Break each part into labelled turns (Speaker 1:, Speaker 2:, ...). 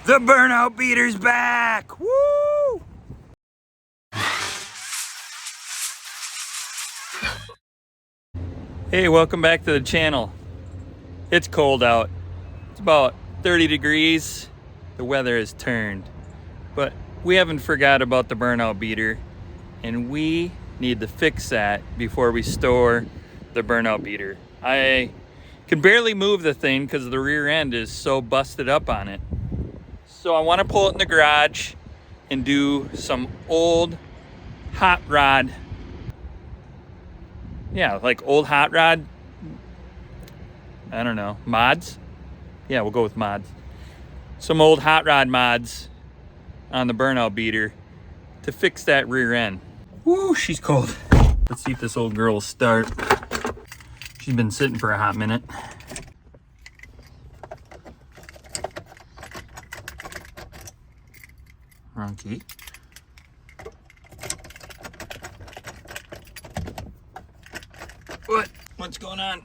Speaker 1: The Burnout beater's back! Woo! Hey, welcome back to the channel. It's cold out. It's about 30 degrees. The weather has turned. But we haven't forgot about the Burnout beater, and we need to fix that before we store the Burnout beater. I can barely move the thing because the rear end is so busted up on it. So I want to pull it in the garage and do some old hot rod. Yeah, like old hot rod. I don't know, mods? Yeah, we'll go with mods. Some old hot rod mods on the Burnout beater to fix that rear end. Woo, she's cold. Let's see if this old girl will start. She's been sitting for a hot minute. Wrong key. What's going on?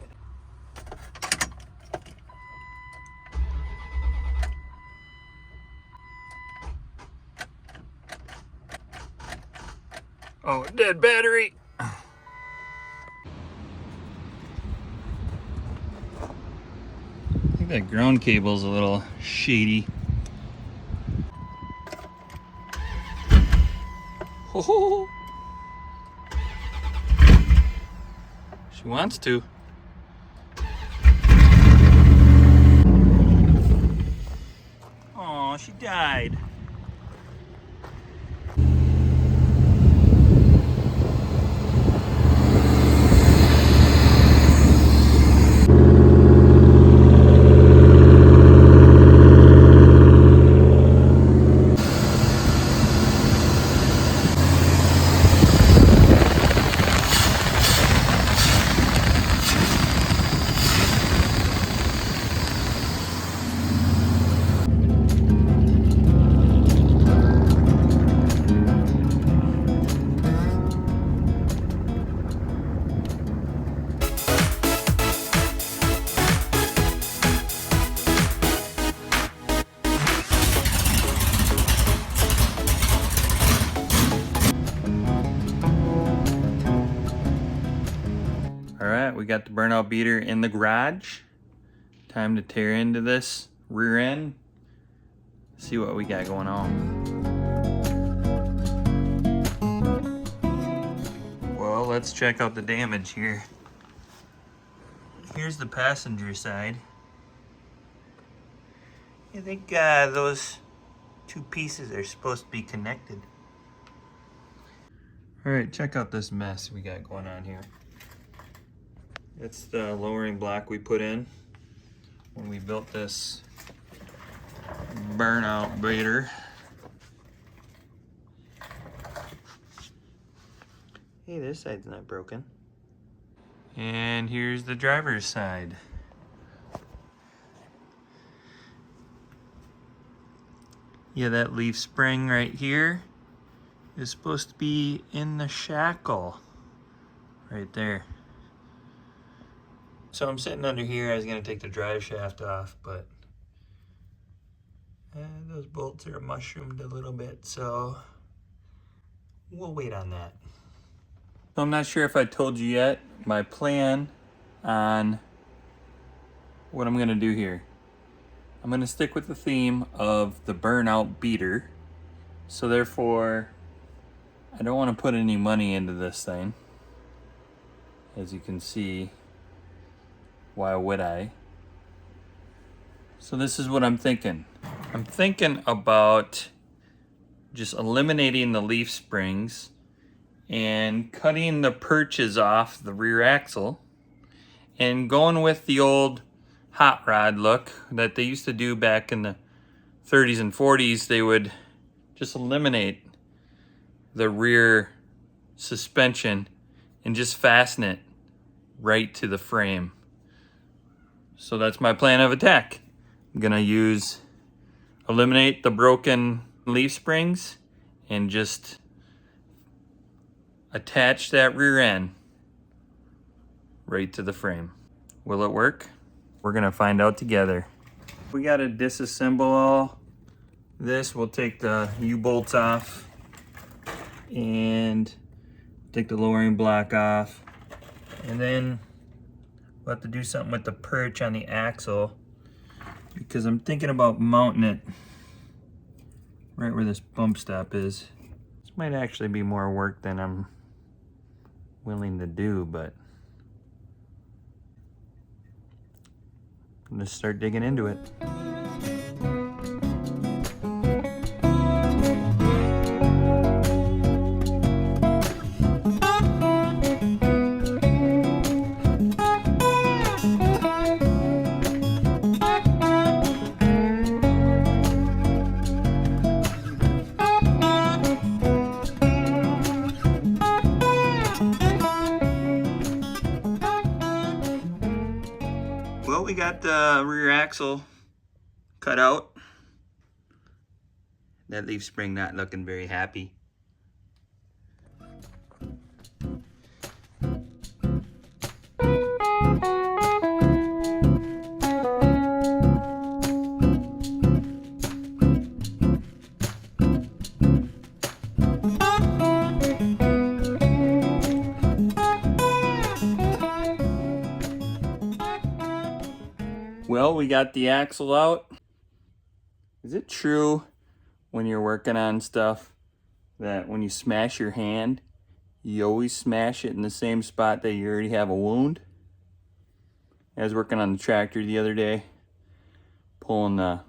Speaker 1: Oh, dead battery. I think that ground cable's a little shady. Oh, she wants to. Oh, she died. All right, we got the Burnout beater in the garage. Time to tear into this rear end. See what we got going on. Well, let's check out the damage here. Here's the passenger side. I think those two pieces are supposed to be connected. All right, check out this mess we got going on here. It's the lowering block we put in when we built this Burnout beater. Hey, this side's not broken. And here's the driver's side. Yeah, that leaf spring right here is supposed to be in the shackle right there. So I'm sitting under here. I was gonna take the drive shaft off, but those bolts are mushroomed a little bit, so we'll wait on that. So I'm not sure if I told you yet my plan on what I'm gonna do here. I'm gonna stick with the theme of the Burnout beater. So therefore, I don't wanna put any money into this thing. As you can see, why would I? So this is what I'm thinking. I'm thinking about just eliminating the leaf springs and cutting the perches off the rear axle and going with the old hot rod look that they used to do back in the 30s and 40s. They would just eliminate the rear suspension and just fasten it right to the frame. So that's my plan of attack. I'm gonna eliminate the broken leaf springs and just attach that rear end right to the frame. Will it work? We're gonna find out together. We gotta disassemble all this, we'll take the U-bolts off and take the lowering block off. And then we'll have to do something with the perch on the axle, because I'm thinking about mounting it right where this bump stop is. This might actually be more work than I'm willing to do, but I'm gonna start digging into it. Well, we got the rear axle cut out. That leaf spring not looking very happy. Well, we got the axle out. Is it true when you're working on stuff that when you smash your hand, you always smash it in the same spot that you already have a wound? I was working on the tractor the other day, pulling the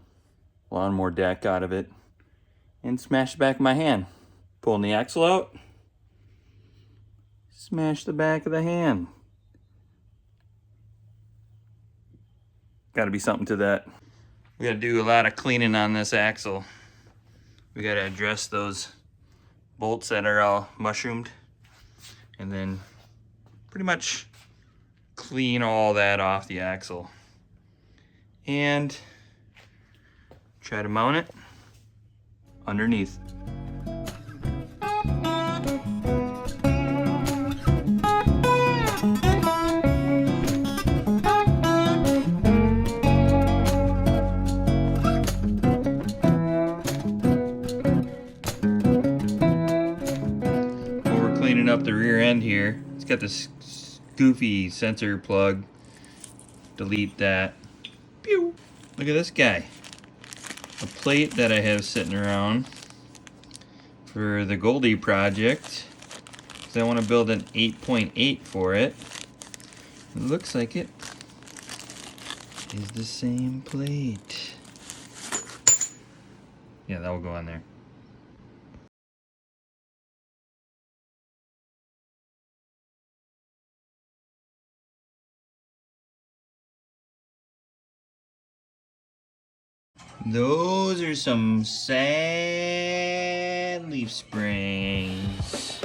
Speaker 1: lawnmower deck out of it, and smashed the back of my hand. Pulling the axle out, smashed the back of the hand. Got to be something to that. We got to do a lot of cleaning on this axle. We got to address those bolts that are all mushroomed, and then pretty much clean all that off the axle and try to mount it underneath. Cleaning up the rear end here. It's got this goofy sensor plug. Delete that. Pew! Look at this guy. A plate that I have sitting around for the Goldie project, because I want to build an 8.8 for it. It looks like it is the same plate. Yeah, that will go on there. Those are some sad leaf springs.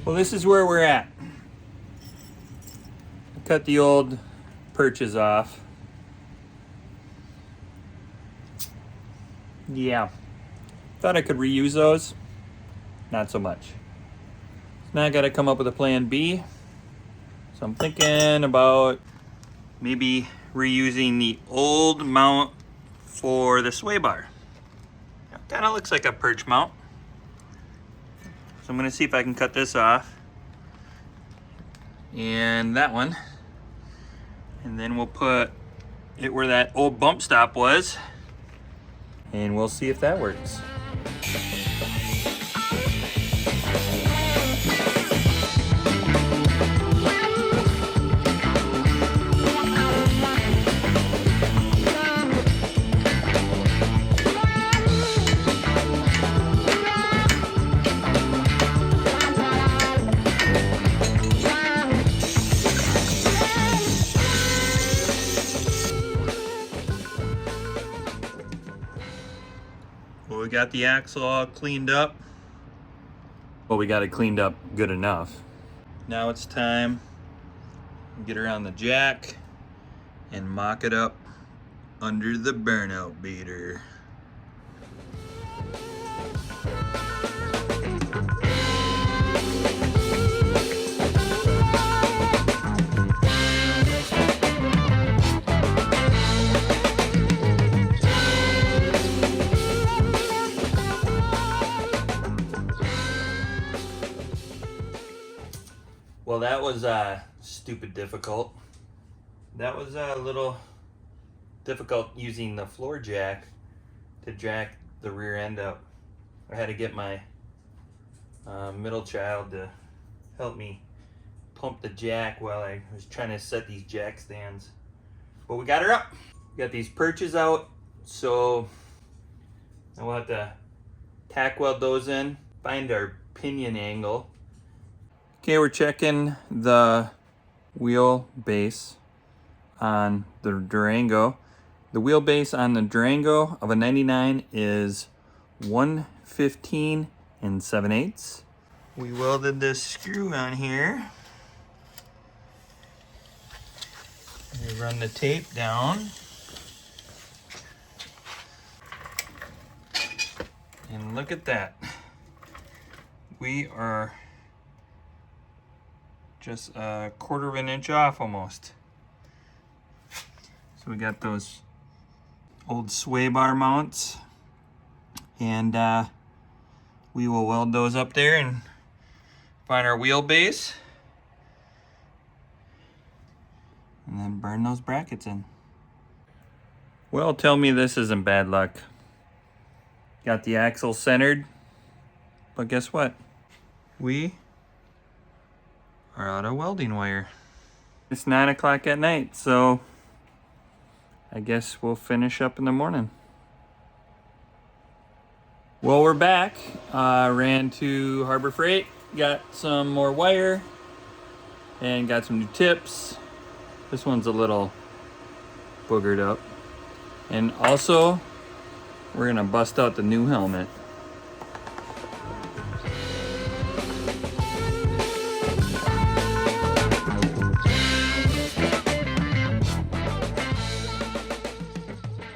Speaker 1: Well, this is where we're at. Cut the old perches off. Yeah, thought I could reuse those. Not so much. Now I gotta come up with a plan B. So I'm thinking about maybe reusing the old mount for the sway bar. Kind of looks like a perch mount. So I'm gonna see if I can cut this off. And that one. And then we'll put it where that old bump stop was, and we'll see if that works. Well, we got the axle all cleaned up. Well, we got it cleaned up good enough. Now it's time to get around the jack and mock it up under the Burnout beater. Well, that was stupid difficult. That was a little difficult using the floor jack to jack the rear end up. I had to get my middle child to help me pump the jack while I was trying to set these jack stands. But we got her up. We got these perches out, so we'll have to tack weld those in, find our pinion angle. Okay, we're checking the wheel base on the Durango. The wheelbase on the Durango of a 99 is 115 7/8. We welded this screw on here. We run the tape down. And look at that. We are just a 1/4 of an inch off almost. So we got those old sway bar mounts, and we will weld those up there and find our wheelbase and then burn those brackets in. Well, tell me this isn't bad luck. Got the axle centered, but guess what? We are out of welding wire. It's 9 o'clock at night, so I guess we'll finish up in the morning. Well, we're back. Ran to Harbor Freight, got some more wire, and got some new tips. This one's a little boogered up. And also, we're gonna bust out the new helmet.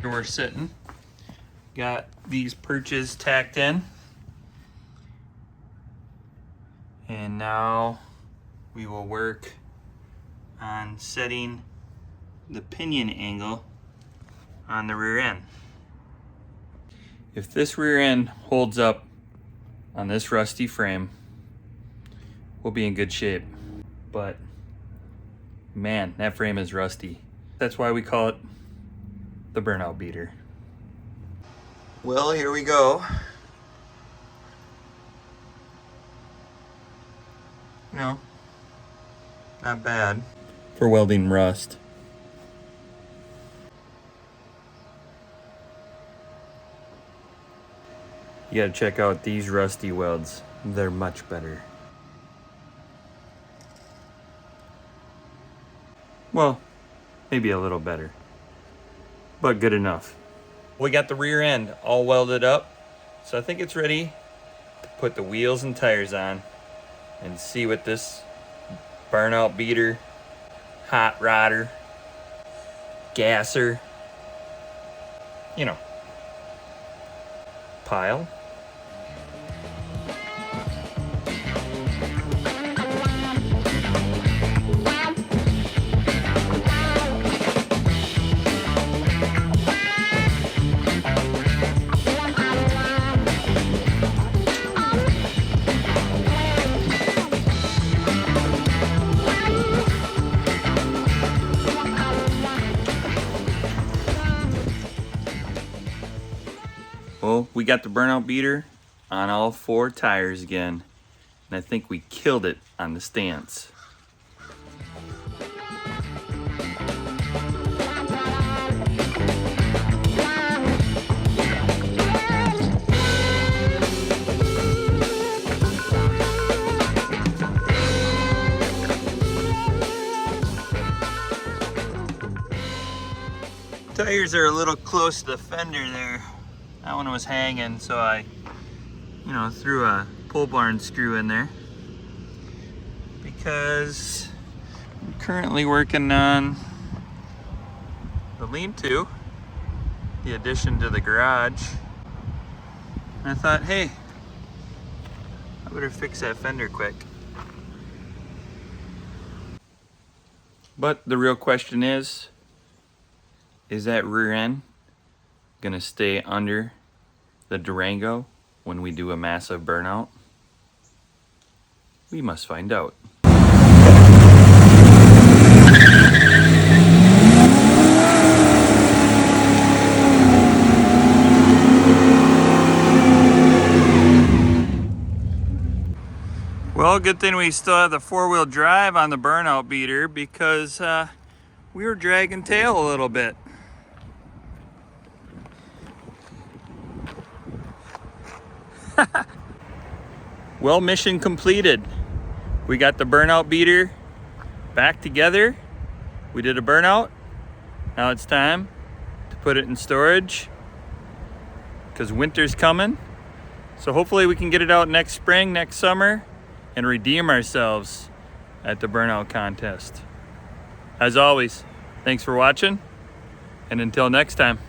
Speaker 1: Here we're sitting. Got these perches tacked in. And now we will work on setting the pinion angle on the rear end. If this rear end holds up on this rusty frame, we'll be in good shape. But man, that frame is rusty. That's why we call it the Burnout beater. Well, here we go. No, not bad for welding rust. You gotta check out these rusty welds. They're much better. Well, maybe a little better, but good enough. We got the rear end all welded up, so I think it's ready to put the wheels and tires on and see what this Burnout beater, hot rodder, gasser, you know, pile. Well, we got the Burnout beater on all 4 tires again, and I think we killed it on the stance. Tires are a little close to the fender there. That one was hanging, so I, threw a pole barn screw in there because I'm currently working on the lean-to, the addition to the garage. And I thought, hey, I better fix that fender quick. But the real question is that rear end gonna stay under the Durango when we do a massive burnout? We must find out. Well, good thing we still have the four-wheel drive on the burnout beater, because we were dragging tail a little bit. Well, mission completed. We got the burnout beater back together. We did a burnout. Now it's time to put it in storage because winter's coming. So hopefully we can get it out next spring, next summer, and redeem ourselves at the burnout contest. As always, thanks for watching, and until next time.